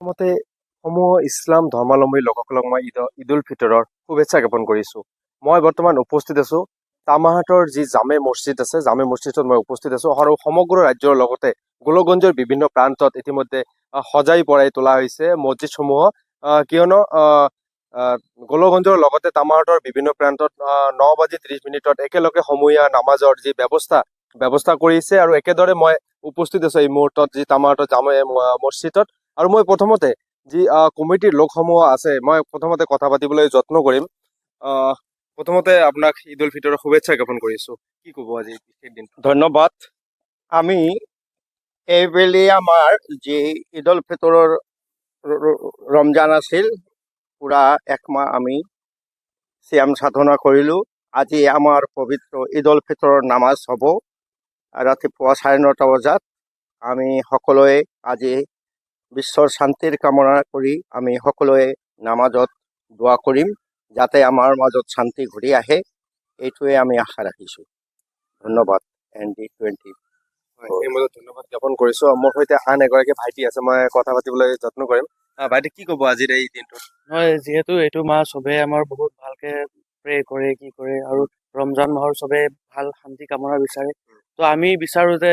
প্ৰথমতে সমূহ ইছলাম ধৰ্মাৱলম্বী লোকসকলক মই ঈদ উল ফিতৰৰ শুভেচ্ছা জ্ঞাপন কৰিছোঁ। মই বৰ্তমান উপস্থিত আছোঁ তামাহাটৰ যি জামে মছজিদ আছে, জামে মছজিদত মই উপস্থিত আছোঁ আৰু সমগ্ৰ ৰাজ্যৰ লগতে গোলকগঞ্জৰ বিভিন্ন প্ৰান্তত ইতিমধ্যে সজাই পৰাই তোলা হৈছে মছজিদসমূহ। কিয়নো গোলকগঞ্জৰ লগতে তামাহাটৰ বিভিন্ন প্ৰান্তত 9:30 একেলগে সমূহীয়া নামাজৰ যি ব্যৱস্থা কৰিছে আৰু একেদৰে মই উপস্থিত আছোঁ এই মুহূৰ্তত যি তামাহাটৰ জামে মছজিদত। আৰু মই প্ৰথমতে যি কমিটিৰ লোকসমূহ আছে মই প্ৰথমতে কথা পাতিবলৈ যত্ন কৰিম। প্ৰথমতে আপোনাক ঈদ উল ফিতৰৰ শুভেচ্ছা জ্ঞাপন কৰিছোঁ। কি ক'ব আজি বিশেষ দিন? ধন্যবাদ। আমি এইবেলি আমাৰ যি ঈদ উল ফিতৰৰ ৰমজান আছিল, পুৰা একমাহ আমি চিয়াম সাধনা কৰিলোঁ। আজি আমাৰ পবিত্ৰ ঈদ উল ফিতৰৰ নামাজ হ'ব ৰাতিপুৱা 9:30 বজাত। আমি সকলোৱে আজি বিশ্বৰ শান্তিৰ কামনা কৰি আমি সকলোৱে নামাজত দোৱা কৰিম যাতে আমাৰ মাজত শান্তি ঘূৰি আহে, এইটোৱে আমি আশা ৰাখিছোঁ। ধন্যবাদ। ND20। এই মাজত ধন্যবাদ জ্ঞাপন কৰিছোঁ। মোৰ সৈতে আন এগৰাকী ভাইটি আছে, মই কথা পাতিবলৈ যত্ন কৰিম। ভাইটি, কি ক'ব আজিৰ এই দিনটোত? হয়, যিহেতু এইটো মাহ চবে আমাৰ বহুত ভালকে প্ৰে কৰে, কি কৰে, আৰু ৰমজান মাহৰ চবে ভাল শান্তি কামনা বিচাৰে। তো আমি বিচাৰো যে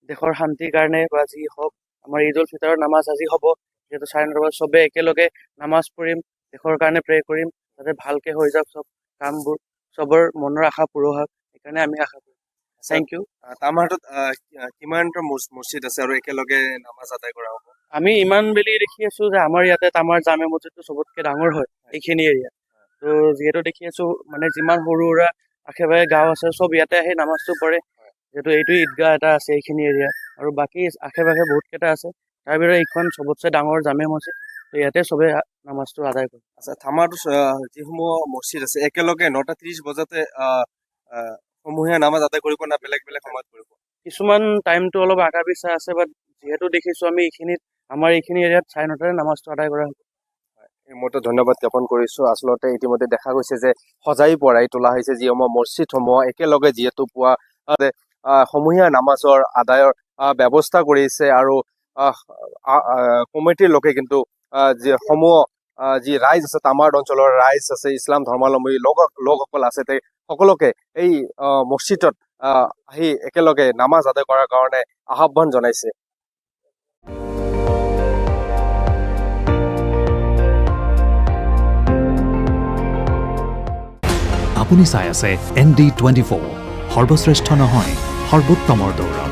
দেশৰ শান্তিৰ কাৰণে বা যি হওক, আমাৰ ঈদ উল ফিতৰৰ নামাজ আজি হ'ব। যিহেতু 9:30 বজাত চবে একেলগে নামাজ পঢ়িম, দেশৰ কাৰণে প্ৰে কৰিম যাতে ভালকে হৈ যাওক চব কামবোৰ, চবৰ মনৰ আশা পূৰ হওক, সেইকাৰণে আমি আশা কৰিম। Thank U. তামাহাটত কিমানটা মছজিদ আছে আৰু একেলগে নামাজ আদায় কৰা হ'ব? আমি ইমান বেলি দেখি আছো যে আমাৰ ইয়াতে তামাৰ জামে মছজিদটো চবতকে ডাঙৰ হয় এইখিনি এৰিয়াত। তো যিহেতু দেখি আছো মানে যিমান সৰু সুৰা আশে পাশে গাঁও আছে চব ইয়াতে আহি নামাজটো পঢ়ে, যিহেতু এইটো ঈদগাহ এটা আছে এইখিনি এৰিয়াত, আৰু বাকী আশে পাশে বহুত কেইটা আছে, তাৰ ভিতৰত এইখন চবতছে ডাঙৰ জামে মছজিদ। তো ইয়াতে চবে নামাজটো আদায় কৰে। আচ্ছা, তামাহাটৰ যিসমূহ মছজিদ আছে একেলগে 9:30 বজাতে সমূহীয়া নামাজ আদায় কৰিব না বেলেগ বেলেগ সময়ত কৰিব? কিছুমান টাইমটো অলপ আগা পিছা আছে, বাট যিহেতু দেখিছো আমি আমাৰ এইখিনি এৰিয়াত 9:30 নামাজটো আদায় কৰা হয়। এই মুহূৰ্তত ধন্যবাদ জ্ঞাপন কৰিছোঁ। আচলতে ইতিমধ্যে দেখা গৈছে যে সজাই পৰাই তোলা হৈছে যিসমূহ মছজিদসমূহ একেলগে যিহেতু পুৱা সমূহীয়া নামাজৰ আদায়ৰ ব্যৱস্থা কৰিছে, আৰু কমিটিৰ লোকে কিন্তু যি সমূহ যি ৰাইজ আছে, তামাহাট অঞ্চলৰ ৰাইজ আছে, ইছলাম ধৰ্মাৱলম্বী লোকসকল আছে, সকলোকে এই মছজিদত আহি একেলগে নামাজ আদায় কৰাৰ কাৰণে আহ্বান জনাইছে। আপুনি চাই আছে ND24, সৰ্বশ্ৰেষ্ঠ নহয় সৰ্বোত্তমৰ দৌৰ।